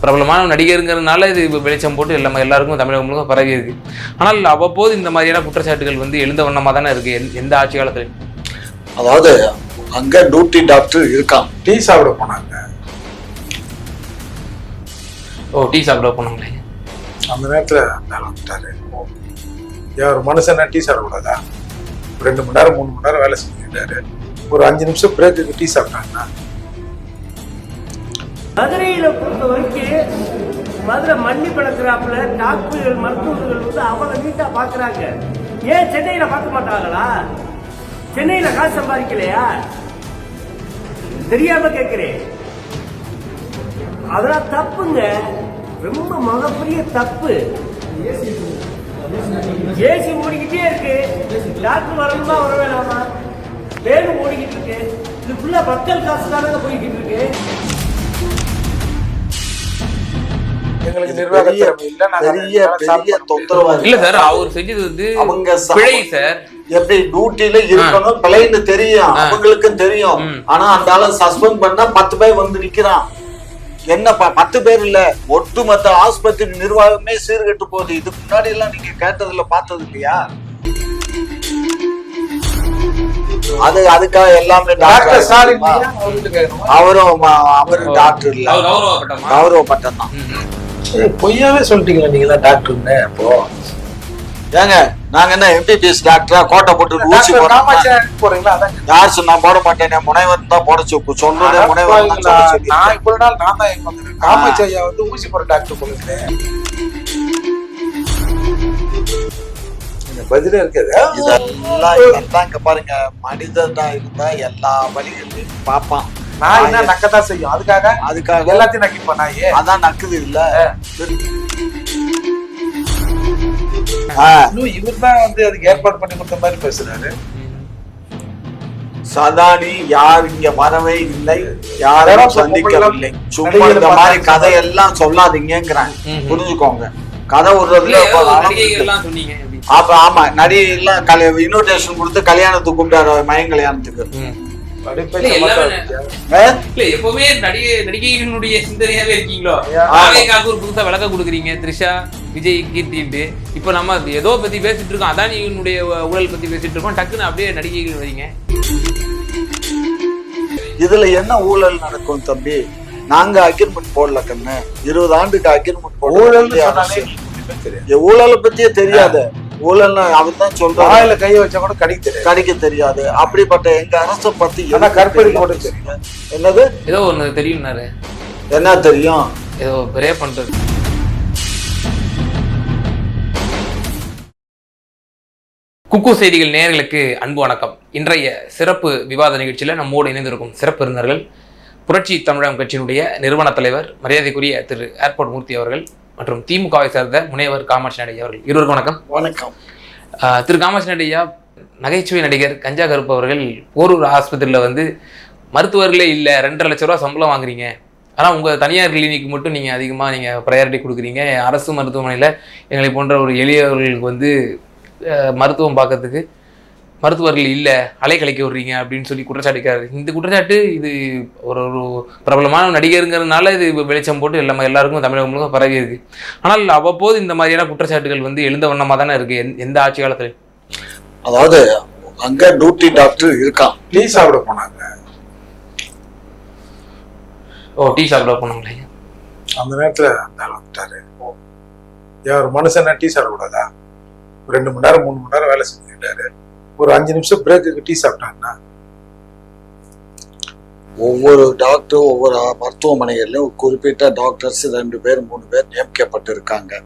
பிரபலமான நடிகருங்கிறதுனால இது வெளிச்சம் போட்டு எல்லாருக்கும் தமிழகம் முழுக்க பரவி இருக்கு. ஆனால் அவ்வப்போது இந்த மாதிரியான குற்றச்சாட்டுகள் வந்து எழுந்த வண்ணமா தானே இருக்கு எந்த ஆட்சி காலத்துல. அதாவது அங்க டியூட்டி டாக்டர் இருக்கான், டீ சாப்பிட போனாங்க. டீ சாப்பிட போனாங்களே, அந்த நேரத்துல மேல வந்துட்டாரு. ஒரு மனுஷன் டீ சாப்பிடக்கூடாதா? 2 மணி நேரம் 3 மணி நேரம் வேலை செஞ்சுட்டாரு. ஒரு 5 நிமிஷம் பிரேக்கு டீ சாப்பிட்டாங்கன்னா. மதுரையில பொறுத்த வரைக்கும் மதுரை மண்ணி பழக்கிறாப்புல டாக்டர்கள் மருத்துவர்கள் வந்து அவ்வளவு நீட்டா பாக்குறாங்க. ஏன் சென்னையில பார்க்க மாட்டாங்களா? சென்னையில காசு சம்பாதிக்கலையா? தெரியாம கேட்கிறேன். அதெல்லாம் தப்புங்க, ரொம்ப மிகப்பெரிய தப்பு. ஏசி ஓடிக்கிட்டே இருக்கு, டாக்டர் வரணுமா வர வேணாமா? வேணும் ஓடிக்கிட்டு இருக்கு. இது ஃபுல்லா மக்கள் காசு தானே போய்கிட்டு இருக்கு. எங்களுக்கு நிர்வாகத்திறமை பெரிய தொந்தரவா இல்ல சார். அவர் செஞ்சது வந்து அவங்க பிழை சார். எப்படி டியூட்டில இருக்கணும் பிழைன்னு தெரியும், அவங்களுக்கும் தெரியும். ஆனா அந்த ஆளை சஸ்பெண்ட் பண்ணா 10 பேர் வந்து நிக்கிறான். என்ன 10 பேர் இல்ல, ஒட்டுமொத்த ஆஸ்பத்திரி நிர்வாகமே சீர்கெட்டு போகுது. இதுக்கு முன்னாடி எல்லாம் நீங்க கேட்டதுல பார்த்தது இல்லையா? அதுக்காக எல்லாமே அவரும் டாக்டர் இல்ல, கௌரவப்பட்டம் தான். பொய்யாவே சொல்லிட்டீங்களா நீங்க தான் டாக்டர்னு? அப்போ ஏங்க நாங்க என்ன எம்பிபிஎஸ் டாக்டரா கோட்டை போட்டு ஊசி போறீங்களா? யார் சொன்னா போட மாட்டேன், முனைவர் தான் போட சொல்றதே முனைவர். நான் இவ்வளவு நாள் நான் தான் காமாட்சி ஐயா வந்து ஊசி போற டாக்டர் போல பதிலே இருக்குது. இதெல்லாம் இங்க பாருங்க, மனிதனா இருந்தா எல்லா வழிகளையும் பார்ப்பான். நான் என்ன நக்கதான் செய்யும், அதுக்காக எல்லாத்தையும் நக்கிப்பேன். நான் அதான் நக்குது இல்ல. இவர் தான் வந்து அதுக்கு ஏற்பாடு பண்ணி கொடுத்த மாதிரி பேசுறாரு. சதானி யார் இங்க வரவே இல்லை, யாரும் சந்திக்கவில்லை. சும்மா இந்த மாதிரி கதையெல்லாம் சொல்லாதீங்கிறாங்க, புரிஞ்சுக்கோங்க. கதை விடுறதுல அப்ப ஆமா நடிகை எல்லாம் இன்விடேஷன் கொடுத்து கல்யாணத்துக்கு கூப்பிட்டாரு, மயம் கல்யாணத்துக்கு. எப்பவுமே நடிகைகளுடைய சிந்தனையாவே இருக்கீங்களோ? புதுசா விளக்க கொடுக்குறீங்க, த்ரிஷா விஜய் கீர்த்திட்டு. இப்ப நம்ம ஏதோ பத்தி பேசிட்டு இருக்கோம், அதானியினுடைய ஊழல் பத்தி பேசிட்டு இருக்கோம், டக்குன்னு அப்படியே நடிகைகள் வரீங்க. இதுல என்ன ஊழல் நடக்கும் தம்பி? நாங்க அக்ரிமெண்ட் போடல கண்ணு, 20 ஆண்டுக்கு அக்ரிமெண்ட் போடல. ஊழலை பத்தியே தெரியாது. ஊழல்னா அவர் தான் சொல்றாரு, கையை வச்சா கூட கடிக்க தெரியாது. அப்படிப்பட்ட எங்க அரசை பத்தி கற்பழி போட்டு என்னது ஏதோ ஒண்ணு தெரியும்னாரு. என்ன தெரியும்? ஏதோ பெரிய பண்றது. குக்கு செய்திகள் நேயர்களுக்கு அன்பு வணக்கம். இன்றைய சிறப்பு விவாத நிகழ்ச்சியில் நம்மோடு இணைந்திருக்கும் சிறப்பு விருந்தினர்கள் புரட்சி தமிழகம் கட்சியினுடைய நிறுவன தலைவர் மரியாதைக்குரிய திரு ஏர்போர்ட் மூர்த்தி அவர்கள் மற்றும் திமுகவை சேர்ந்த முனைவர் காமாட்சி நடையா அவர்கள். இருவருக்கும் வணக்கம். வணக்கம். திரு காமாட்சி நடையா, நகைச்சுவை நடிகர் கஞ்சா கருப்பு அவர்கள் போரூர் ஆஸ்பத்திரியில் வந்து மருத்துவர்களே இல்லை, 2.5 லட்ச ரூபா சம்பளம் வாங்குறீங்க, ஆனால் உங்கள் தனியார் கிளினிக்கு மட்டும் நீங்கள் அதிகமாக நீங்கள் ப்ரையாரிட்டி கொடுக்குறீங்க, அரசு மருத்துவமனையில் எங்களை போன்ற ஒரு எளியவர்களுக்கு வந்து மருத்துவம் பார்க்கறதுக்கு மருத்துவர்கள் இல்லை, அலைக்கழிக்க விடுறீங்க அப்படின்னு சொல்லி குற்றச்சாட்டுக்காரு. இந்த குற்றச்சாட்டு இது ஒரு பிரபலமான நடிகருங்கிறதுனால இது வெளிச்சம் போட்டு எல்லாருக்கும் தமிழகம் முழுக்க பரவி இருக்கு. ஆனால் அவ்வப்போது இந்த மாதிரியான குற்றச்சாட்டுகள் வந்து எழுந்த வண்ணமா தானே இருக்கு எந்த ஆட்சி காலத்துல. அதாவது அங்க டியூட்டி டாக்டர் இருக்கான், டீ சாப்பிட போனாங்க. டீ சாப்பிட போனாங்களே, அந்த நேரத்துல மேல வந்துட்டாரு. ஒரு மனுஷன் டீ சாப்பிடக்கூடாதா? 2 மணி நேரம் 3 மணி நேரம் வேலை செஞ்சுட்டாரு. ஒரு 5 நிமிஷம் பிரேக்கு டீ சாப்பிட்டாங்கன்னா. ஒவ்வொரு டாக்டரும் ஒவ்வொரு மருத்துவமனைகள்லயும் குறிப்பிட்ட டாக்டர்ஸ் 2 பேர் 3 பேர் நியமிக்கப்பட்டு இருக்காங்க.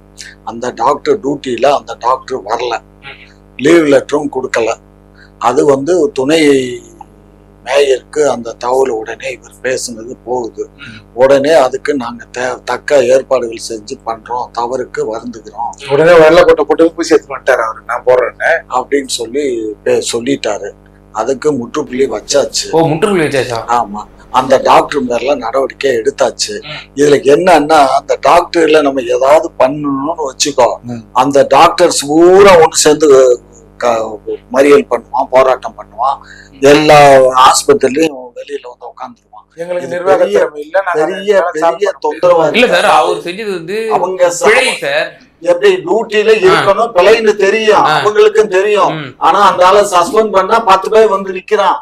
அந்த டாக்டர் டியூட்டியில அந்த டாக்டர் வரல, லீவ் லெட்டரும் கொடுக்கல. அது வந்து துணை மேயருக்கு அந்த தகவல் உடனே இவர் பேசுனது போகுது. உடனே அதுக்கு நாங்க தக்க ஏற்பாடுகள் செஞ்சு பண்றோம், தவறுக்கு வருந்துகிறோம். உடனே வெள்ளை கொட்டை போட்டு பூசி எடுத்து வந்துட்டாரு அவரு, நான் போடுறேன்னு அப்படின்னு சொல்லிட்டாரு. அதுக்கு முற்றுப்புள்ளி வச்சாச்சு. முற்றுப்புள்ளி வச்சாச்சா? ஆமா, அந்த டாக்டர் மேல நடவடிக்கை எடுத்தாச்சு. இதுல என்னன்னா, அந்த டாக்டர்ல நம்ம ஏதாவது பண்ணணும்னு வச்சுக்கோ, அந்த டாக்டர்ஸ் பூரா ஒண்ணு சேர்ந்து மறியல் பண்ணுவான், போராட்டம் பண்ணுவான், எல்லா ஆஸ்பத்திரிலையும் வெளியில வந்து உட்காந்துருவான். எங்களுக்கு நிர்வாக திறமை இல்ல, பெரிய பெரிய தொந்தரவா இல்ல சார், அவர் செஞ்சது வந்து அவங்க பிழை சார். எப்படி டியூட்டில இருக்கணும் பிழைன்னு தெரியும், அவங்களுக்கும் தெரியும். ஆனா அந்த ஆளை சஸ்பெண்ட் பண்ணா 10 பேர் வந்து நிக்கிறான்.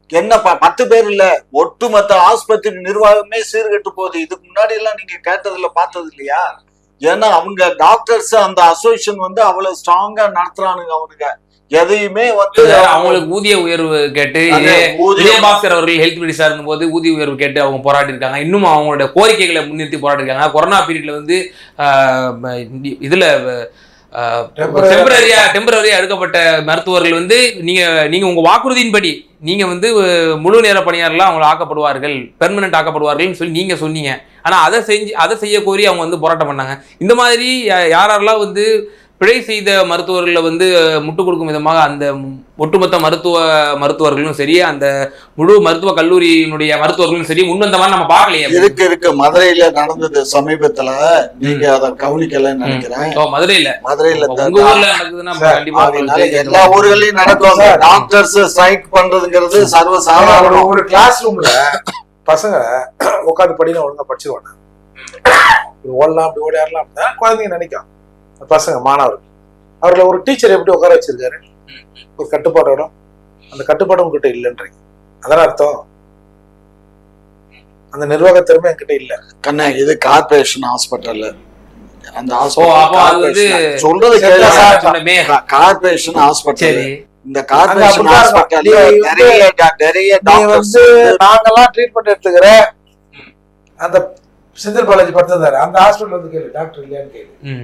என்ன 10 பேர் இல்ல, ஒட்டுமொத்த ஆஸ்பத்திரி நிர்வாகமே சீர்கெட்டு போகுது. இதுக்கு முன்னாடி எல்லாம் நீங்க கேட்டதுல பார்த்தது இல்லையா? ஏன்னா அவங்க டாக்டர்ஸ் அந்த அசோசியேஷன் வந்து அவ்வளவு ஸ்ட்ராங்கா நடத்துறானுங்க. அவனுங்க எதையுமே வந்து அவங்களுக்கு ஊதிய உயர்வு கேட்டு விஜயபாஸ்கர் அவர்கள் ஹெல்த் மினிஸ்டர் இருந்தபோது ஊதிய உயர்வு கேட்டு அவங்க போராடி இருக்காங்க. இன்னும் அவங்களோட கோரிக்கைகளை முன்னிறுத்தி போராடி இருக்காங்க. கொரோனா பீரியட்ல வந்து இதுல டெம்பரரியா எடுக்கப்பட்ட மருத்துவர்கள் வந்து நீங்க உங்க வாக்குறுதியின்படி நீங்க வந்து முழு நேர பணியாளர்களா அவங்க ஆக்கப்படுவார்கள், பெர்மனன்ட் ஆக்கப்படுவார்கள் சொல்லி நீங்க சொன்னீங்க. ஆனா அதை செய்ய கோரி அவங்க வந்து போராட்டம் பண்ணாங்க. இந்த மாதிரி யாரெல்லாம் வந்து பிழை செய்த மருத்துவர்களை வந்து முட்டுக் கொடுக்கும் விதமாக அந்த ஒட்டுமொத்த மருத்துவர்களும் சரி, அந்த முழு மருத்துவ கல்லூரியினுடைய மருத்துவர்களும் சரி முன்வந்த மாதிரி நம்ம பார்க்கலையே. இருக்கு மதுரையில நடந்தது சமீபத்துல, நீங்க அதை கவனிக்கலன்னு நினைக்கிறேன். மதுரையில உங்க ஊர்ல நடக்குதுன்னா கண்டிப்பா எல்லா ஊர்களையும் நடக்கும். டாக்டர்ஸ் ஸ்ட்ரைக் பண்றதுங்கிறது சர்வசாதாரணம். ஒரு கிளாஸ் ரூம்ல பசங்க உட்காந்து படினா ஒழுங்கா படிச்சிருவாங்க, ஓடலாம் அப்படி ஓடியாரலாம் அப்படின்னா குழந்தைங்க நினைக்கும். பசங்க மாணவர்கள் அவர்களை ஒரு டீச்சர் எப்படி உட்கார வச்சிருக்காரு, ஒரு கட்டுப்பாடோட. அந்த கட்டுப்பாடு உங்ககிட்ட இல்லைன்றீங்க, அதான் அர்த்தம். அந்த நிர்வாக திறமை என்கிட்ட இல்ல. கண்ணா, இது கார்பரேஷன் ஹாஸ்பிட்டல். அந்த சொல்றது கார்பரேஷன் ஹாஸ்பிட்டல். இந்த கார்பரேஷன் ஹாஸ்பிட்டல் நிறைய நாங்கெல்லாம் ட்ரீட்மெண்ட் எடுத்துக்கிற அந்த செந்தில் பாலாஜி படுத்திருந்தாரு, அந்த ஹாஸ்பிட்டல் வந்து கேளு, டாக்டர் இல்லையான்னு கேளு.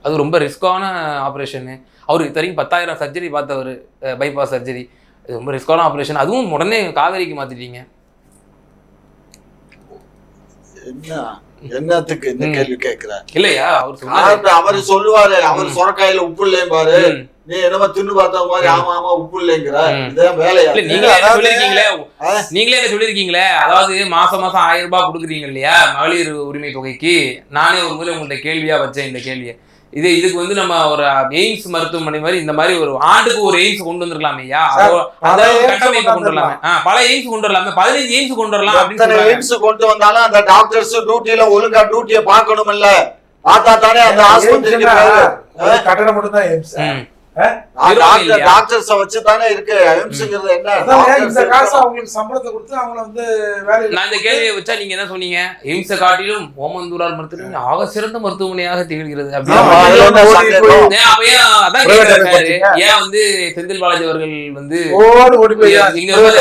அது ரொம்ப ரிஸ்கான ஆப்ரேஷனு. அவர் இது வரைக்கும் 10,000 சர்ஜரி பார்த்தவர், பைபாஸ் சர்ஜரி. இது ரொம்ப ரிஸ்கான ஆப்ரேஷன். அதுவும் உடனே காவேரிக்கு மாத்திட்டீங்க. என்னத்துக்கு இந்த கேள்வி கேட்கிறார்? இல்லையா, அவரு சொல்லுவாரு, அவர் சொரக்காயில உப்பு இல்லையும் பாரு, நீ என்னமா தின்னு பார்த்த மாதிரி ஆமா உப்பு இல்லைங்கிற. இதான் வேலையா? நீங்களே சொல்லிருக்கீங்களே, அதாவது மாசம் 1000 ரூபாய் கொடுக்குறீங்க இல்லையா மகளிர் உரிமை தொகைக்கு. நானே ஒரு முறை உங்கள்ட்ட கேள்வியா வச்சேன் இந்த கேள்வியை. இதுக்கு வந்து நம்ம ஒரு எய்ம்ஸ் மருத்துவமனை மாதிரி இந்த மாதிரி ஒரு ஆண்டுக்கு ஒரு எய்ம்ஸ் கொண்டு வந்துருக்கலாமே ஐயா, கட்டமைப்பு கொண்டு வரலாமே, பல எய்ம்ஸ் கொண்டு வரலாமே, 15 எய்ம்ஸ் கொண்டு வரலாம். எய்ம்ஸ் கொண்டு வந்தாலும் அந்த டாக்டர்ஸ் டியூட்டில ஒழுங்கா டியூட்டியை பார்க்கணும் இல்ல, பார்த்தா தானே அந்த ஆஸ்பத்திரிக்கு கட்டணம் மட்டும் தான் எய்ம்ஸ். டாக்டர்ஸ் வச்சு தானே இருக்கு எய்ம்ஸ்ங்கிறது. என்ன இந்த காசு அவங்களுக்கு சம்பளத்தை கொடுத்து அவங்கள வந்து வேலையை. நான் இந்த கேள்வியை வச்சா நீங்க என்ன சொன்னீங்க? எய்ம்ஸை காட்டிலும் ஓமந்தூரார் மருத்துவமனை ஆக சிறந்த மருத்துவமனையாக திகழ்கிறது. ஏன் வந்து செந்தில் பாலாஜி அவர்கள் வந்து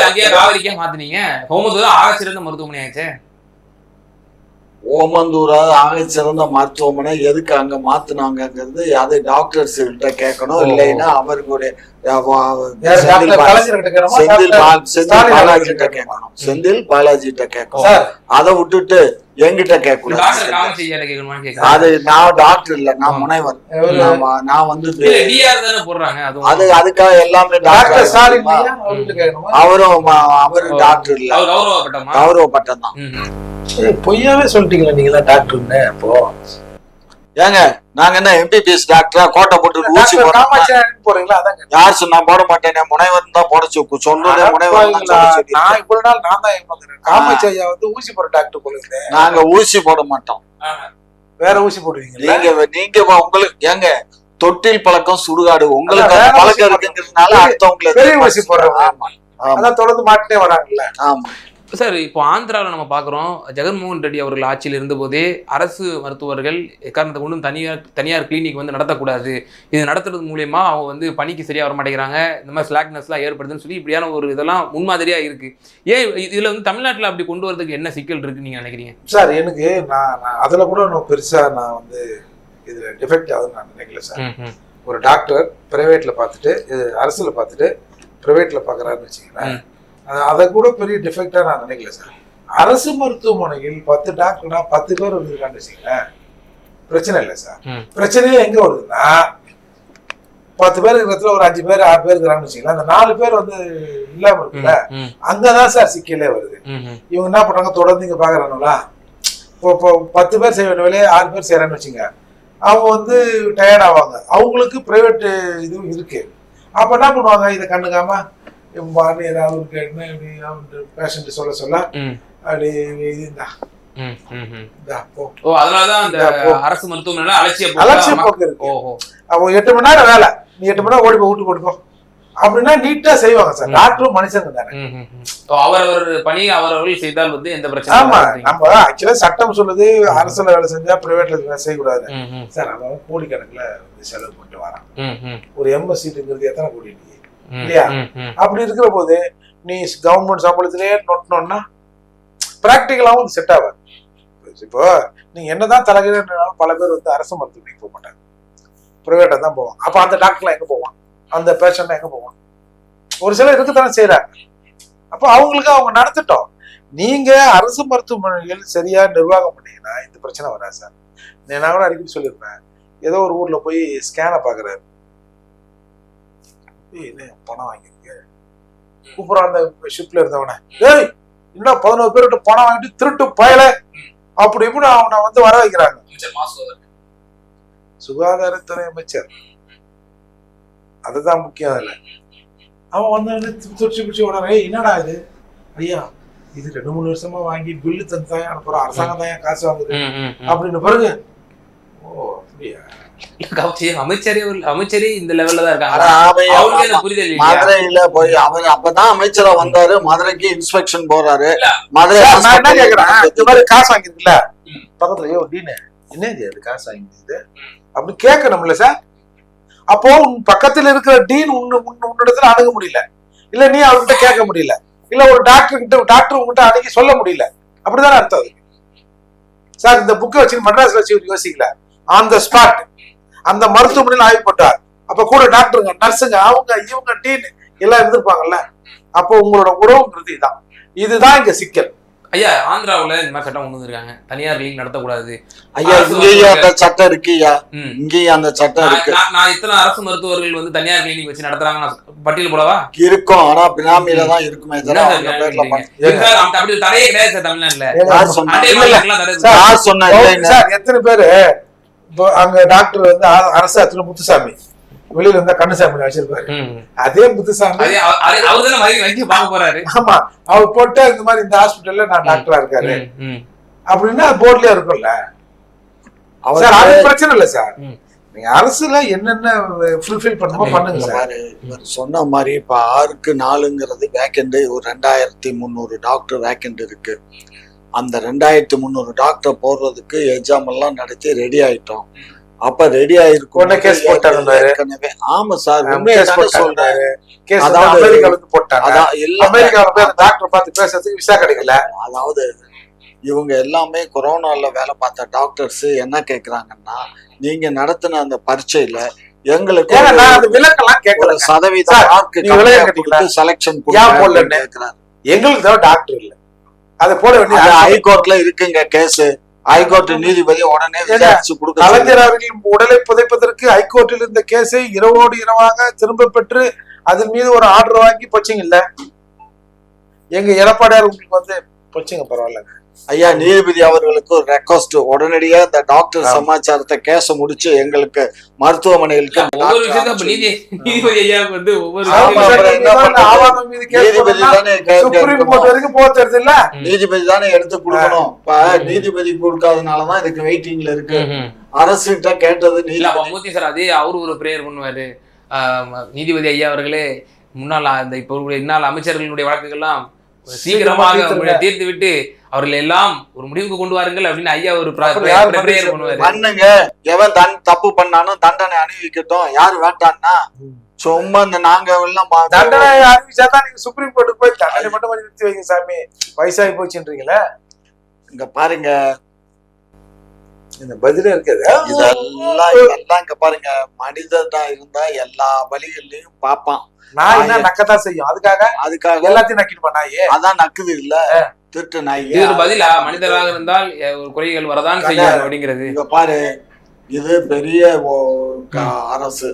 அங்கேயே காவிரிக்கா மாத்தினீங்க? ஓமந்தூரா ஆக சிறந்த மருத்துவமனை ஆச்சு. ஓமந்தூரா ஆக சிறந்த மருத்துவமனை எதுக்கு அங்க மாத்தினாங்கிறது அது டாக்டர்ஸ் கிட்ட கேட்கணும். இல்லைன்னா அவர்களுடைய செந்தில் பாலாஜி கிட்ட கேட்கணும். அதை விட்டுட்டு என்கிட்ட கேட்கக்கூடாது. அது நான் டாக்டர் இல்ல, நான் முனைவர். நான் வந்து அது அதுக்காக எல்லாமே அவரும் டாக்டர் இல்ல, கௌரவப்பட்டம் தான். பொய்யாவே சொல்லிட்டீங்களா நீங்களா டாக்டர்னு? அப்போ ஏங்க நாங்க என்ன எம்பிபிஎஸ் டாக்டரா கோட்டை போட்டு ஊசி போறீங்களா? அதாங்க யார் சொன்னா போட மாட்டேன், முனைவர் தான் போட சொல்றது. முனைவர் நான் இவ்வளவு நாள் நான் தான் ஏமாந்துறேன். காமாட்சி ஐயா வந்து ஊசி போற டாக்டர் போல. நாங்க ஊசி போட மாட்டோம், வேற ஊசி போடுவீங்க நீங்க உங்களுக்கு. ஏங்க தொட்டில் பழக்கம் சுடுகாடு, உங்களுக்கு பழக்கம் இருக்குங்கிறதுனால அடுத்தவங்களுக்கு ஊசி போடுறாங்க. அதான் தொடர்ந்து மாட்டினே வராங்கல்ல. ஆமா சார், இப்போ ஆந்திராவில் நம்ம பார்க்குறோம், ஜெகன்மோகன் ரெட்டி அவர்கள் ஆட்சியில் இருந்தபோதே அரசு மருத்துவர்கள் காரணத்தை கொண்டும் தனியார் கிளினிக் வந்து நடத்தக்கூடாது, இது நடத்துறது மூலயமா அவங்க வந்து பணிக்கு சரியாக வர மாட்டேங்கிறாங்க, இந்த மாதிரி ஸ்லாக்னஸ்லாம் ஏற்படுதுன்னு சொல்லி இப்படியான ஒரு இதெல்லாம் முன்மாதிரியாக இருக்குது. ஏன் இதில் வந்து தமிழ்நாட்டில் அப்படி கொண்டு வரதுக்கு என்ன சிக்கல் இருக்குன்னு நீங்கள் நினைக்கிறீங்க? சார் எனக்கு நான் அதில் கூட நான் பெருசாக நான் வந்து இதில் டிஃபெக்ட் ஆகுதுன்னு நான் நினைக்கல சார். ஒரு டாக்டர் ப்ரைவேட்டில் பார்த்துட்டு அரசில் பார்த்துட்டு ப்ரைவேட்டில் பார்க்குறாருன்னு வச்சுக்கிறேன், அதை கூட பெரிய டிஃபெக்டா நான் நினைக்கல சார். அரசு மருத்துவமனையில் 10 டாக்டர்னா 10 பேர் வந்துருக்கான்னு வச்சுங்களேன், பிரச்சனை இல்லை சார். பிரச்சனையே எங்க வருதுன்னா 10 பேர் இருக்கிறதுல ஒரு 5 பேர் 6 பேர் இருக்கிறாங்கன்னு வச்சுங்களேன், அந்த 4 பேர் வந்து இல்லாம இருக்குல்ல, அங்கதான் சார் சிக்கலே வருது. இவங்க என்ன பண்றாங்க, தொடர்ந்து இங்க பாக்குறாங்களா, இப்போ 10 பேர் செய்ய வேண்டிய வேலையை 6 பேர் செய்யறான்னு வச்சுங்க, அவங்க வந்து டயர்ட் ஆவாங்க. அவங்களுக்கு பிரைவேட் இதுவும் இருக்கு, அப்ப என்ன பண்ணுவாங்க, இதை கண்டுக்காம ஏதாவது ஒரு கேட்டுனா இப்படி பேஷண்ட் சொல்ல அப்படி அதனாலதான் அந்த அரசு மருத்துவமனை அலட்சிய போக்கு இருக்கு. அவங்க 8 மணி நேரம் வேலை, நீ 8 மணி நேரம் ஓடி போய் வீட்டுக்கு கொடுப்போம் அப்படின்னா நீட்டா செய்வாங்க சார். டாக்டரும் மனுஷங்க தானே, அவரவர் பணி அவரவர்கள் செய்தால் வந்து எந்த பிரச்சனை. ஆமா, நம்ம ஆக்சுவலா சட்டம் சொல்லுது அரசுல வேலை செஞ்சா பிரைவேட்ல வேலை செய்யக்கூடாது சார். அவன் கோடிக்கணக்குல செலவு பண்ணிட்டு வரான். ஒரு எம்எஸ் சீட்டுங்கிறது எத்தனை கோடி இல்லையா? அப்படி இருக்கிற போது நீ கவர்மெண்ட் சம்பளத்திலே நொட்டணும்னா பிராக்டிகலாவும் செட் ஆகாது. இப்போ நீங்க என்னதான் தலைகீழாலும் பல பேர் வந்து அரசு மருத்துவமனைக்கு போக மாட்டாங்க, பிரைவேட்டா தான் போவான். அப்ப அந்த டாக்டர்லாம் எங்க போவான், அந்த பேஷண்ட் எங்க போவான்? ஒரு சிலர் இருக்குதானே செய்யறாங்க. அப்ப அவங்களுக்கு அவங்க நடத்திட்டோம். நீங்க அரசு மருத்துவமனைகள் சரியா நிர்வாகம் பண்ணீங்கன்னா இந்த பிரச்சனை வராது சார். நான் கூட அடிக்கடி சொல்லியிருப்பேன், ஏதோ ஒரு ஊர்ல போய் ஸ்கேனை பாக்குறாரு, பணம் வாங்கிருக்கு கூப்பிடுற அந்த ஷிப்ல இருந்தவன, ஏய் இன்னும் 11 பேர்கிட்ட பணம் வாங்கிட்டு திருட்டு பயல அப்படி இப்படின்னு அவனை வந்து வர வைக்கிறாங்க. சுகாதாரத்துறை அமைச்சர், அதுதான் முக்கியம். அதுல அவன் வந்து துடிச்சு பிடிச்சி உடனே, என்னடா இது ஐயா, இது 2-3 வருஷமா வாங்கி பில்லு தந்து தான் அனுப்புறோம், அரசாங்கம் தான் காசு வாங்குது அப்படின்னு பிறகு, ஓ அப்படியா அமைச்சரே இந்த லெவல்ல தான் இருக்காங்க. மதுரையில போய் அவர் அப்பதான் அமைச்சரா வந்தாரு, மதுரைக்கு இன்ஸ்பெக்ஷன் போறாரு. மதுரை என்ன கேக்குறேன், இந்த மாதிரி காசு வாங்கிருக்குல்ல பக்கத்துல, ஐயோ டீனு என்னது அது காசு வாங்கிது அப்படி கேட்கணும்ல சார். அப்போ உன் பக்கத்துல இருக்கிற டீன் உன்னிடத்துல அணுக முடியல, இல்ல நீ அவர்கிட்ட கேட்க முடியல, இல்ல ஒரு டாக்டர் உங்ககிட்ட அணுகி சொல்ல முடியல, அப்படிதானே அர்த்தம் சார். இந்த புக்கை வச்சு மெட்ராஸ்ல வச்சு யோசிக்கல, ஆன் த ஸ்பாட் அந்த மருத்துவமனையில் ஆய்வு பண்றாரு. அப்ப கூட டாக்டருங்க, நர்ஸுங்க, அவங்க இவங்க டீன் எல்லாம் இருந்திருப்பாங்கல்ல. அப்போ உங்களோட உறவுங்கிறது இதுதான் இங்க சிக்கல். ஐயா, ஆந்திராவுல இந்த மாதிரி சட்டம் கொண்டு வந்திருக்காங்க, தனியார் கிளினிக் நடத்தக்கூடாது. ஐயா, இங்கேயும் அந்த சட்டம் இருக்கு. இங்கேயும் அந்த சட்டம் இருக்கு. நான் இத்தனை அரசு மருத்துவர்கள் வந்து தனியார் கிளினிக் வச்சு நடத்துறாங்க, பட்டியல் போடவா இருக்கும். ஆனா பினாமியில தான் இருக்குமே தவிர அப்படி தடையே கிடையாது சார் தமிழ்நாட்டுல. எத்தனை பேரு அங்க டாக்டர் வந்து அரசு அத்தனை முத்துசாமி, வெளியில இருந்தா கண்ணுசாமி வச்சிருப்பாரு. அதே முத்துசாமி போறாரு. ஆமா, அவர் போட்டு இந்த மாதிரி இந்த ஹாஸ்பிட்டல்ல நான் டாக்டரா இருக்காரு அப்படின்னா போர்ட்லயே இருக்கும்ல சார். அது பிரச்சனை இல்ல சார். நீங்க அரசுல என்னென்ன ஃபுல்ஃபில் பண்ணுமோ பண்ணுங்க சார். இவர் சொன்ன மாதிரி இப்ப 6க்கு 4ங்கிறது வேக்கண்ட், ஒரு 2300 டாக்டர் வேக்கண்ட் இருக்கு. அந்த 2300 டாக்டர் போடுறதுக்கு எக்ஸாம் எல்லாம் நடத்தி ரெடி ஆயிட்டோம். அப்ப ரெடி ஆயிருக்கும். ஏற்கனவே ஆமா சார், சொல்றாரு. டாக்டர் பார்த்து பேசுறதுக்கு விசா கிடைக்கல. அதாவது இவங்க எல்லாமே கொரோனால வேலை பார்த்த டாக்டர்ஸ் என்ன கேக்குறாங்கன்னா, நீங்க நடத்தின அந்த பரீட்சையில எங்களுக்கு விலக்கெல்லாம் கேட்கல, சதவீதம் செலக்ஷன் கேட்கிறாரு. எங்களுக்கு டாக்டர் இல்ல, அது போல ஹைகோர்ட்ல இருக்குங்க கேஸ். ஹைகோர்ட் நீதிபதி உடனே கலைஞர் அவர்களின் உடலை புதைப்பதற்கு ஹைகோர்ட்டில் இருந்த கேஸை இரவோடு இரவாக திரும்ப பெற்று அதன் மீது ஒரு ஆர்டர் வாங்கி போச்சிங்க இல்ல. எங்க எடப்பாடியார் உங்களுக்கு வந்து போச்சுங்க, பரவாயில்லங்க ஐயா. நீதிபதி அவர்களுக்கு ஒரு ரெக்வஸ்ட், உடனடியா இந்த டாக்டர் சமாச்சாரத்தை கேஸ முடிச்சு எங்களுக்கு மருத்துவமனைகளுக்கு நீதிபதி ஐயாவுக்கு வந்து நீதிபதி தானே எடுத்து கொடுக்கணும். இப்ப நீதிபதி கொடுக்காதனாலதான் இதுக்கு வெயிட்டிங்ல இருக்கு. அரசு கிட்ட கேட்டது மூர்த்தி சார், அதே அவரு ஒரு பிரேயர் பண்ணுவாரு. நீதிபதி ஐயா அவர்களே முன்னாள் இந்த இப்போ இந்நாள் அமைச்சர்களுடைய வழக்குகள்லாம் சீக்கிரமாக தீர்த்து விட்டு அவர்கள் எல்லாம் ஒரு முடிவுக்கு கொண்டு வாருங்கள் அப்படின்னு ஐயா ஒரு பிரேயர் பண்ணுவாரு. பண்ணுங்க, எவன் தப்பு பண்ணாலும் தண்டனை அணிவிக்கட்டும், யாரு வேண்டான்னா சும்மா இந்த நாங்க எல்லாம் தண்டனை அறிவிச்சாதான் நீங்க சுப்ரீம் கோர்ட்டுக்கு போய் தண்டனை மட்டும் நிறுத்தி வைங்க சாமி, வயசாகி போச்சுன்றீங்களே. இங்க பாருங்க, இந்த பதிலே இருக்குது. இதெல்லாம் இங்க பாருங்க, மனிதனா இருந்தா எல்லா வழிகள்லயும் பாப்பான். நான் என்ன நக்கத்தான் செய்யும், அதுக்காக எல்லாத்தையும் நக்கிட்டு நாயே, அதான் நக்குது இல்ல திருட்டு நாய். இது பதிலா மனிதராக இருந்தால் ஒரு குறைகள் வரதான் செய்யும் அப்படிங்கிறது. இங்க பாரு, இது பெரிய அரசு.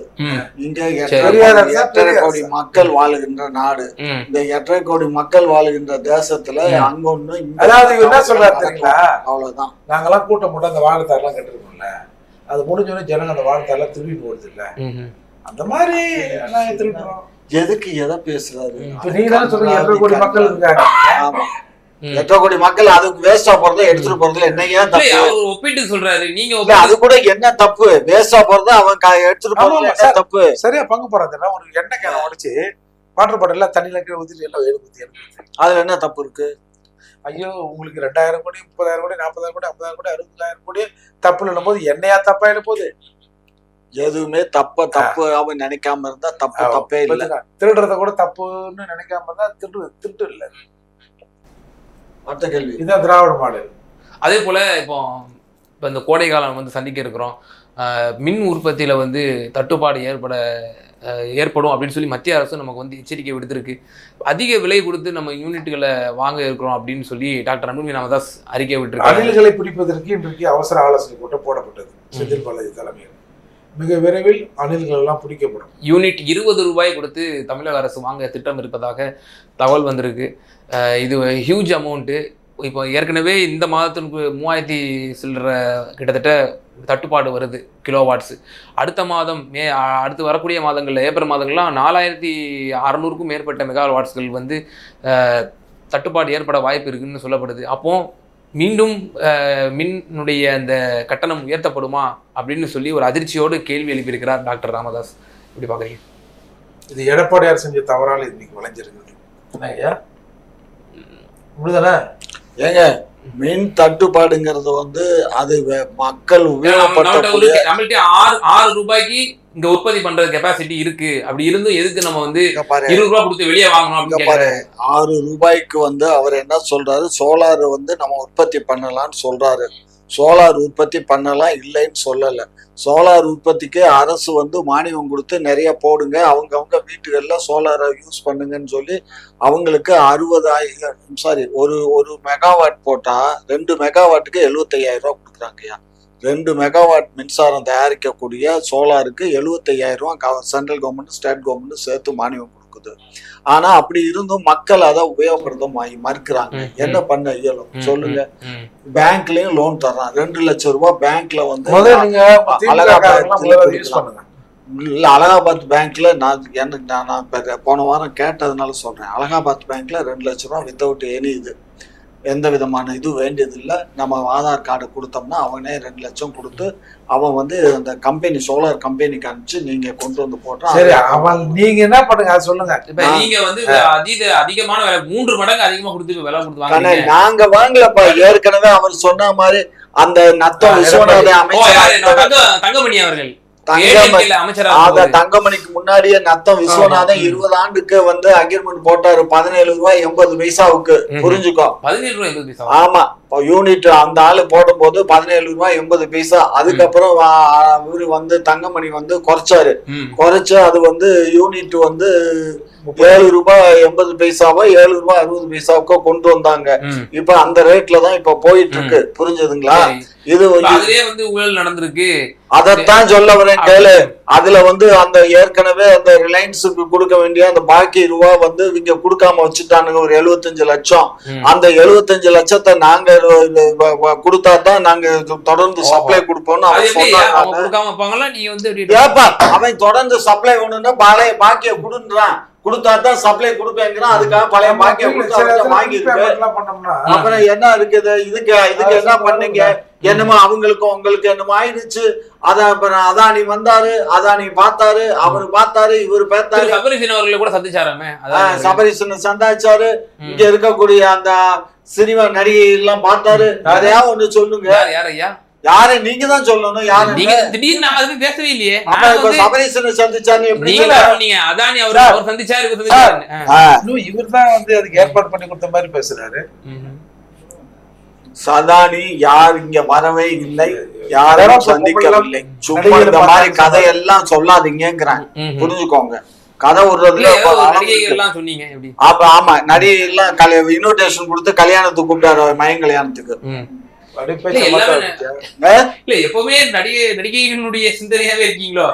இங்க 8.5 கோடி மக்கள் வாழுகின்ற நாடு. இந்த 8.5 கோடி மக்கள் வாழுகின்ற தேசத்துல அங்க ஒண்ணு, அதாவது என்ன சொல்றாரு தெரியுங்களா, அவ்வளவுதான். நாங்கெல்லாம் கூட்டம் போட்டு அந்த வாழைத்தாரெல்லாம் கட்டிருக்கோம்ல, அது முடிஞ்சோடனே ஜனங்க அந்த வாழைத்தாரெல்லாம் திரும்பி போடுது இல்ல. அந்த மாதிரி நாங்க திருடுறோம். எதுக்கு எதை பேசுறாரு? இப்ப நீங்க தானே சொல்றீங்க 8 கோடி மக்கள் இருக்காங்க. ஆமா, 8 கோடி மக்கள் அதுக்கு வேஸ்டா போறத எடுத்துட்டு போறதுல என்ன ஏன் தப்பு? அவர் ஒப்பிட்டு சொல்றாரு, நீங்க இல்ல, அது கூட என்ன தப்பு? வேஸ்டா போறத அவன் எடுத்துட்டு போறதுல என்ன தப்பு? சரியா பங்கு போறாதுன்னா ஒரு எண்ணெய் கேன உடைச்சு வாட்டர் பாட்டில தண்ணியில கீழே ஊத்திட்டு எல்லாம் 70 அதுல என்ன தப்பு இருக்கு? ஐயோ உங்களுக்கு 2000 கோடி 30,000 கோடி 40,000 கோடி 50,000 கோடி 60,000 கோடி தப்பு இல்ல போது என்னையா தப்பா இல்ல போகுது? எதுவுமே தப்பு அவன் நினைக்காம இருந்தா தப்பே இல்ல. திருடுறத கூட தப்புன்னு நினைக்காம இருந்தா திருட்டு இல்ல. அடுத்த கேள்வி. இதுதான் திராவிட மாடல். அதே போல இப்போ இந்த கோடை காலம் வந்து சந்திக்க இருக்கிறோம். மின் உற்பத்தியில வந்து தட்டுப்பாடு ஏற்படும் அப்படின்னு சொல்லி மத்திய அரசு நமக்கு வந்து எச்சரிக்கை விடுத்திருக்கு. அதிக விலை கொடுத்து நம்ம யூனிட்டுகளை வாங்க இருக்கிறோம் அப்படின்னு சொல்லி டாக்டர் அன்புமணி ராமதாஸ் அறிக்கை விட்டுருக்காங்க. அணில்களை பிடிப்பதற்கு இன்றைக்கு அவசர ஆலோசனை கூட்டம் போடப்பட்டது செந்தில் பாலாஜி தலைமையில். மிக விரைவில் அணில்கள் எல்லாம் பிடிக்கப்படும். யூனிட் 20 ரூபாய் கொடுத்து தமிழக அரசு வாங்க திட்டம் இருப்பதாக தகவல் வந்திருக்கு. இது ஹியூஜ் அமௌண்ட்டு. இப்போ ஏற்கனவே இந்த மாதத்திற்கு 3000 சில்லற கிட்டத்தட்ட தட்டுப்பாடு வருது கிலோவாட்ஸு. அடுத்த மாதம் அடுத்து வரக்கூடிய மாதங்களில் ஏப்ரல் மாதங்கள்லாம் 4600க்கும் மேற்பட்ட மெகாவாட்ஸ்கள் வந்து தட்டுப்பாடு ஏற்பட வாய்ப்பு இருக்குன்னு சொல்லப்படுது. அப்போது மீண்டும் மின்னுடைய அந்த கட்டணம் உயர்த்தப்படுமா அப்படின்னு சொல்லி ஒரு அதிர்ச்சியோடு கேள்வி எழுப்பியிருக்கிறார் டாக்டர் ராமதாஸ். இப்படி பார்க்குறீங்க? இது எடப்பாடியார் செஞ்ச தவறால் இன்னைக்கு விளைஞ்சிருக்குது. ஐயா இப்படிதானே? ஏங்க, மின் தட்டுப்பாடுங்கிறது வந்து அது மக்கள் உபயோகப்படுத்தக்கூடிய நம்மள்ட்ட 6 ரூபாய்க்கு இங்க உற்பத்தி பண்றது கெப்பாசிட்டி இருக்கு. அப்படி இருந்தும் எதுக்கு நம்ம வந்து 20 ரூபாய் கொடுத்து வெளியே வாங்கணும் அப்படின்னு பாரு. 6 ரூபாய்க்கு வந்து அவர் என்ன சொல்றாரு, சோலார் வந்து நம்ம உற்பத்தி பண்ணலாம்னு சொல்றாரு. சோலார் உற்பத்தி பண்ணலாம் இல்லைன்னு சொல்லல. சோலார் உற்பத்திக்கு அரசு வந்து மானியம் கொடுத்து நிறைய போடுங்க, அவங்கவுங்க வீட்டுகள்ல சோலாரை யூஸ் பண்ணுங்கன்னு சொல்லி அவங்களுக்கு 60,000 ஒரு மெகாவாட் போட்டா 2 மெகாவாட்டுக்கு 75,000 ரூபா கொடுக்குறாங்கய்யா. 2 மெகாவாட் மின்சாரம் தயாரிக்கக்கூடிய சோலாருக்கு 75,000 ரூபா சென்ட்ரல் கவர்மெண்ட் ஸ்டேட் கவர்மெண்ட் சேர்த்து மானியம் கொடுக்குது. ஆனா அப்படி இருந்தும் மக்கள் அதை உபயோகப்படுத்த மறுக்கிறாங்க. என்ன பண்ண இயலும் சொல்லுங்க? பேங்க்லயும் லோன் தர்றான் 2 லட்சம் ரூபாய். பேங்க்ல வந்து அலகாபாத் பேங்க்ல நான் போன வாரம் கேட்டதுனால சொல்றேன். அலகாபாத் பேங்க்ல 2 லட்சம் ரூபாய் வித்தவுட் எனி எந்த விதமான இது வேண்டியதில்லை. நம்ம ஆதார் கார்டு கொடுத்தோம்னா அவனே 2 லட்சம் கொடுத்து அவன் வந்து அந்த கம்பெனி சோலார் கம்பெனிக்கு அனுப்பிச்சு நீங்க கொண்டு வந்து போட்டா. சரி, அவன் நீங்க என்ன பண்ணுங்க அதை சொல்லுங்க. இப்ப நீங்க வந்து அதிகமான விலை 3 மடங்கு அதிகமா கொடுத்து விலை கொடுத்து நாங்க வாங்கலப்பா. ஏற்கனவே அவர் சொன்ன மாதிரி அந்த நத்தம் விஸ்வநாத அமைச்சர் தங்கமணி அவர்கள் தங்கமணிக்கு முன்னாடியே நத்தம் விஸ்வநாதன் 20 ஆண்டுக்கு வந்து அக்ரிமெண்ட் போட்டாரு 17 ரூபாய் 80 பைசாவுக்கு. புரிஞ்சுக்கோ, 17 ரூபாய் 80 பைசா. ஆமா, யூனிட் அந்த ஆளு போடும் போது 17 ரூபாய் 80 பைசா. அதுக்கப்புறம் இவரு வந்து தங்கமணி வந்து குறைச்சு அது வந்து யூனிட் வந்து 7 ரூபாய் 80 பைசாவோ 7 ரூபாய் 60 பைசாவுக்கோ கொண்டு வந்தாங்க. இப்ப அந்த ரேட்ல தான் இப்ப போயிட்டு இருக்கு. புரிஞ்சதுங்களா? இது வந்து ஊழல் நடந்திருக்கு. அதத்தான் சொல்ல வரேன் கேளு. அதுல வந்து அந்த ஏற்கனவே அந்த ரிலையன்ஸுக்கு கொடுக்க வேண்டிய அந்த பாக்கி ரூபா வந்து இங்க கொடுக்காம வச்சுட்டானுங்க ஒரு 75 லட்சம். அந்த 75 லட்சத்தை நாங்க கொடுத்தா தான் நாங்க தொடர்ந்து சப்ளை கொடுப்போம்னு அவன் தொடர்ந்து சப்ளை வேணும்னா பாக்கிய கொடுன்றான். கொடுத்தா தான் சப்ளை கொடுப்பேங்கிறான். அதுக்காக பழைய பாக்கிய கொடுத்து வாங்கி இருக்கு. அப்புறம் என்ன இருக்குது? இதுக்கு என்ன பண்ணீங்க? என்னமோ அவங்களுக்கும் உங்களுக்கு என்னமோ ஆயிடுச்சு. அதானி வந்தாரு, அதானி பார்த்தாரு, அவரு பார்த்தாரு, இவரு பார்த்தாரு. சபரிசன் அவர்களை கூட சந்திச்சாராமே. சபரிசன் சந்தாச்சாரு. இங்க இருக்கக்கூடிய அந்த சினிமா நடிகை எல்லாம் பார்த்தாரு. அதையா ஒண்ணு சொல்லுங்க. யாரு நீங்க தான் சொல்லணும். யாரு திடீர்னு அது பேசவே இல்லையே. சபரிசனை சந்திச்சாரு எப்படி நீங்க அதானி அவர் சந்திச்சாரு இவர் தான் வந்து அதுக்கு ஏற்பாடு பண்ணி கொடுத்த மாதிரி பேசுறாரு. சதானி யார் இங்க வரவே இல்லை, யாரும் சந்திக்கவில்லை. சும்மா இந்த மாதிரி கதையெல்லாம் சொல்லாதீங்கிறான். புரிஞ்சுக்கோங்க. கதை விடுறதுல அப்ப ஆமா நடிகை எல்லாம் இன்விடேஷன் கொடுத்து கல்யாணத்துக்கு கூப்பிட்டாரு. மயன் கல்யாணத்துக்கு. எப்பவுமே நடிகைகளுடைய சிந்தனையாவே இருக்கீங்களோ?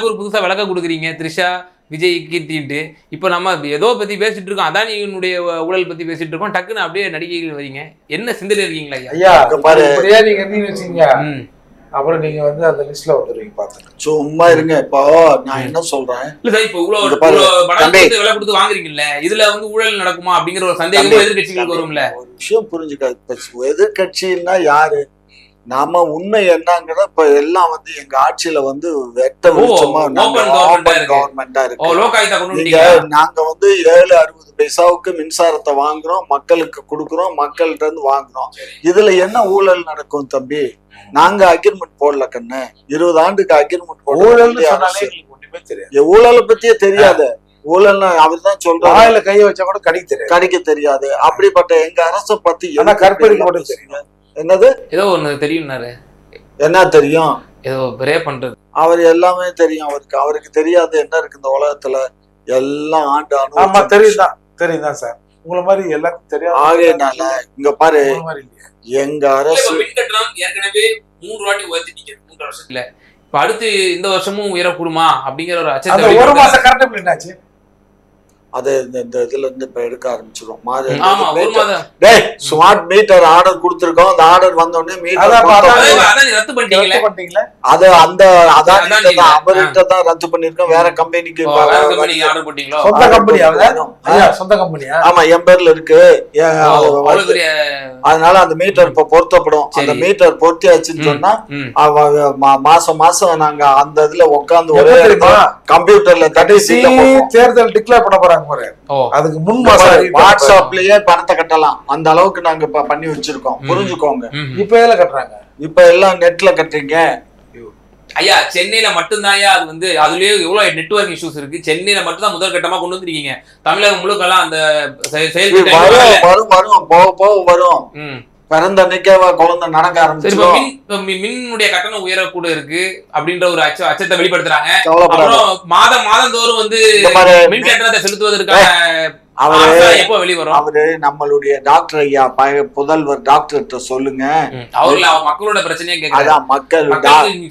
ஒரு புதுசா விளக்க கொடுக்குறீங்க. த்ரிஷா, விஜய், கீர்த்தின்ட்டு. இப்ப நம்ம ஏதோ பத்தி பேசிட்டு இருக்கோம், அதானியினுடைய ஊழல் பத்தி பேசிட்டு இருக்கோம். டக்குன்னு அப்படியே நடிகைகள் வரீங்க. என்ன சிந்தனை இருக்கீங்களா? ஐயா பாரு, நீங்க வச்சீங்க அப்புறம் நீங்க வந்து அந்த லிஸ்ட்ல வந்துருவீங்க பாத்துங்க. சும்மா இருங்க. இப்போ நான் என்ன சொல்றேன், இல்ல சார், இப்போ இங்க பாரு, பணம் கொடுத்து விலை கொடுத்து வாங்குறீங்கல்ல, இதுல வந்து ஊழல் நடக்குமா அப்படிங்கிற ஒரு சந்தேகம் எதிர்கட்சிகளுக்கு வரும்ல. ஒரு விஷயம் புரிஞ்சுக்க. இப்ப எதிர்கட்சின்னா யாரு, நாம உண்மை என்னங்கிறத இப்ப எல்லாம் வந்து எங்க ஆட்சியில வந்து வெட்ட வெளிச்சமா கவர்மெண்டா இருக்கு. நீங்க நாங்க வந்து 7.60 பைசாவுக்கு மின்சாரத்தை வாங்குறோம், மக்களுக்கு கொடுக்குறோம், மக்கள்கிட்ட இருந்து வாங்குறோம். இதுல என்ன ஊழல் நடக்கும் தம்பி? நாங்க அக்ரிமெண்ட் போடல கண்ணு, 20 ஆண்டுக்கு அக்ரிமெண்ட் போடல. ஊழலை பத்தியே தெரியாது. ஊழல் அவர் தான் சொல்றாரு, கையை வச்சா கூட கடிக்க தெரியாது. அப்படிப்பட்ட எங்க அரசை பத்தி கற்பனை தெரியும். என்னது ஏதோ ஒண்ணு தெரியும்னாரு. என்ன தெரியும்? ஏதோ பிரே பண்றது. அவர் எல்லாமே தெரியும். அவருக்கு தெரியாது என்ன இருக்கு இந்த உலகத்துல. எல்லாம் ஆண்டு ஆமா தெரியுதான் சார். உங்களை மாதிரி எல்லாருக்கும் தெரியாது. ஆகையினால இங்க பாரு, எங்க அரசு ஏற்கனவே 3 வாட்டி உயர்த்திட்டீங்க 3 வருஷத்துல. இப்ப அடுத்து இந்த வருஷமும் உயரக்கூடுமா அப்படிங்கிற ஒரு அச்சத்தை ஒரு மாசம் கரெக்டா என்னாச்சு? அது இந்த இதுல இருந்து இப்ப எடுக்க ஆரம்பிச்சிடும். ஸ்மார்ட் மீட்டர் ஆர்டர் கொடுத்திருக்கோம். அந்த ஆர்டர் வந்த உடனே மீட்டர் அது அந்த அவர்கிட்ட தான் ரத்து பண்ணிருக்கோம். வேற கம்பெனிக்கு சொந்த கம்பெனியா? ஆமா, என் பேர்ல இருக்கு. அதனால அந்த மீட்டர் இப்ப பொருத்தப்படும். அந்த மீட்டர் பொருத்தியாச்சுன்னு சொன்னா மாசம் மாசம் நாங்க அந்த இதுல உட்காந்து ஒரே கம்ப்யூட்டர்ல தேர்தல் டிக்ளேர் பண்ண போறாங்க. அதுக்கு முன் வாட்ஸ்அப்லயே பணத்தை கட்டலாம். அந்த அளவுக்கு நாங்க இப்ப பண்ணி வச்சிருக்கோம். புரிஞ்சுக்கோங்க. இப்ப எதுல கட்டுறாங்க? இப்ப எல்லாம் நெட்ல கட்டுறீங்க. ஐயா, சென்னையில மட்டும்தான் அது வந்து அதுலயே எவ்வளவு நெட்வொர்க் இஷ்யூஸ் இருக்கு. சென்னையில மட்டும் தான் முதல் கட்டமா கொண்டு வந்திருக்கீங்க. தமிழகம் முழுக்கெல்லாம் அந்த வரும் போக போக வரும். பிறந்த அன்னைக்கே குழந்தை நடக்க ஆரம்பிச்சிடும். மின்னுடைய கட்டணம் உயர கூட இருக்கு அப்படின்ற ஒரு அச்சத்தை வெளிப்படுத்துறாங்க. அப்புறம் மாதந்தோறும் வந்து மின் கட்டணத்தை செலுத்துவதற்கான எப்போ வெளிவரும்? அவரு நம்மளுடைய டாக்டர் ஐயா புதல்வர் டாக்டர்கிட்ட சொல்லுங்க. மக்களோட பிரச்சனையே அதான் மக்கள்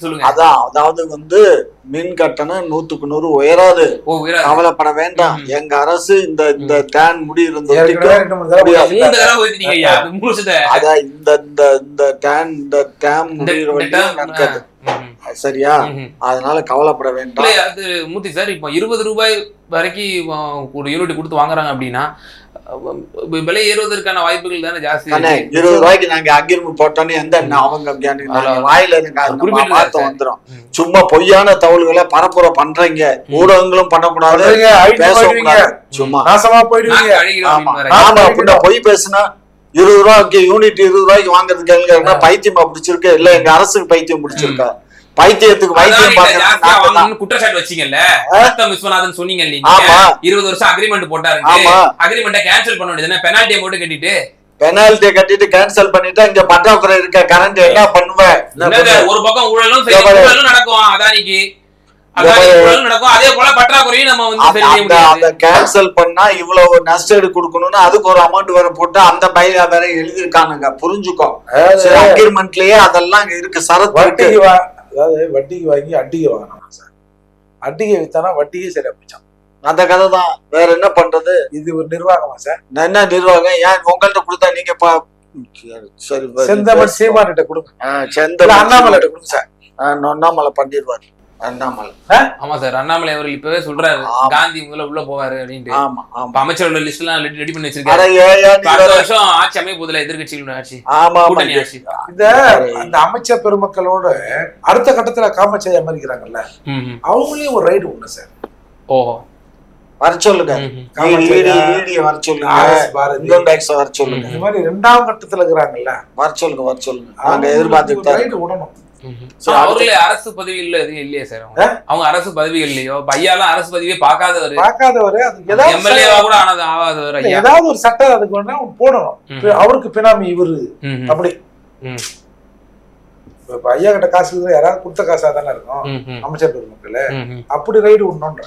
சொல்லுங்க. அதான் அதாவது வந்து மின் கட்டணம் 100க்கு 100 உயராது. கவலைப்பட வேண்டாம். எங்க அரசு இந்த டேன் முடியிருந்த நடக்காது. சரியா? அதனால கவலைப்பட வேண்டாம். அது மூர்த்தி சார், இப்போ 20 ரூபாய் வரைக்கும் ஒரு யூனிட் கொடுத்து வாங்குறாங்க அப்படின்னா விலை ஏறுவதற்கான வாய்ப்புகள் தானே ஜாஸ்தி. 20 ரூபாய்க்கு நாங்க அக்ரிமெண்ட் போட்டோன்னு எந்த அவங்க வாயில வந்துடும். சும்மா பொய்யான தகவல்களை பரப்புரை பண்றீங்க. ஊடகங்களும் பண்ணக்கூடாது, பேசக்கூடாது. சும்மா நாசமா போயிடுவீங்க. ஆமா, அப்படின்னா பொய் பேசுனா 20 ரூபாய்க்கு யூனிட் 20 ரூபாய்க்கு வாங்குறதுக்கு பைத்தியமா பிடிச்சிருக்கு. இல்ல எங்க அரசுக்கு பைத்தியம் பிடிச்சிருக்கா? பைத்தியத்துக்கு வைத்தியம் குற்றச்சாட்டு வச்சீங்கல்ல விஸ்வநாதன் சொன்னீங்க. 20 வருஷம் அக்ரிமெண்ட் போட்டாரு. அக்ரிமெண்ட்டை கேன்சல் பண்ண வேண்டியது, பெனால்ட்டியை போட்டு கட்டிட்டு பெனால்ட்டியை கட்டிட்டு கேன்சல் பண்ணிட்டு இங்க பற்றாக்குறை இருக்க கரண்ட் என்ன பண்ணுவேன்? ஒரு பக்கம் ஊழலும் நடக்கும், அதானிக்கு நடக்கும். அதே போல பற்றாக்குறையும் நம்ம வந்து கேன்சல் பண்ணா இவ்வளவு நஷ்டஈடு கொடுக்கணும்னு அதுக்கு ஒரு அமௌண்ட் வேற போட்டு அந்த பையில வேற எழுதிருக்கானுங்க. புரிஞ்சுக்கோ, அக்ரிமெண்ட்லயே அதெல்லாம் இருக்கு. சரத்து இருக்கு. அதாவது வட்டிக்கு வாங்கி அட்டிகை வாங்கினான் சார். அட்டிகை வித்தானா வட்டியே சரியா போச்சான். அந்த கதை தான். வேற என்ன பண்றது? இது ஒரு நிர்வாகமா சார்? என்ன நிர்வாகம்? ஏன் உங்கள்கிட்ட கொடுத்தா நீங்க சரி செந்தமன் சீமான்கிட்ட கொடுங்க. செந்தமன் அண்ணாமலை கொடுங்க சார். அண்ணாமலை பண்ணிடுவாரு. அண்ணாமலை ஆமா சார், அண்ணாமலை அவர்கள் இப்பவே சொல்றாரு காந்தி உள்ள போவாரு அப்படின்ட்டு. ஆமா, அமைச்சரோட லிஸ்ட் எல்லாம் ரெடி பண்ணி வச்சிருக்காரு. அடுத்த வருஷம் ஆட்சி அமைய போதுல எதிர்கட்சிகளோட ஆட்சி. ஆமா, இந்த அந்த அமைச்சர் பெருமக்களோட அடுத்த கட்டத்துல காமச்சாய் அமர்க்கிறாங்கல்ல, அவங்களையும் ஒரு ரைடு உண்டு சார். ஓஹோ, வர சொல்லுங்க. வர சொல்லுங்க. இந்த மாதிரி 2ஆம் கட்டத்துல இருக்கிறாங்கல்ல, வர சொல்லுங்க. நாங்க எதிர்பார்த்து விடணும். அவர்களே அரசு பதவியில் எதுவும் இல்லையா சார்? அவங்க அரசு பதவிகள் இல்லையோ? ஐயாலாம் அரசு பதவியே பார்க்காதவர் எம்எல்ஏவா கூட ஆகாதவர். ஏதாவது ஒரு சட்டம் அதுக்கு வேணா போடணும். அவருக்கு பினாமி இவரு அப்படி. இப்ப ஐயா கிட்ட காசு யாராவது கொடுத்த காசா தானே இருக்கும் அமைச்சர் பெருமக்கள். அப்படி ரைடு விடணும்ன்ற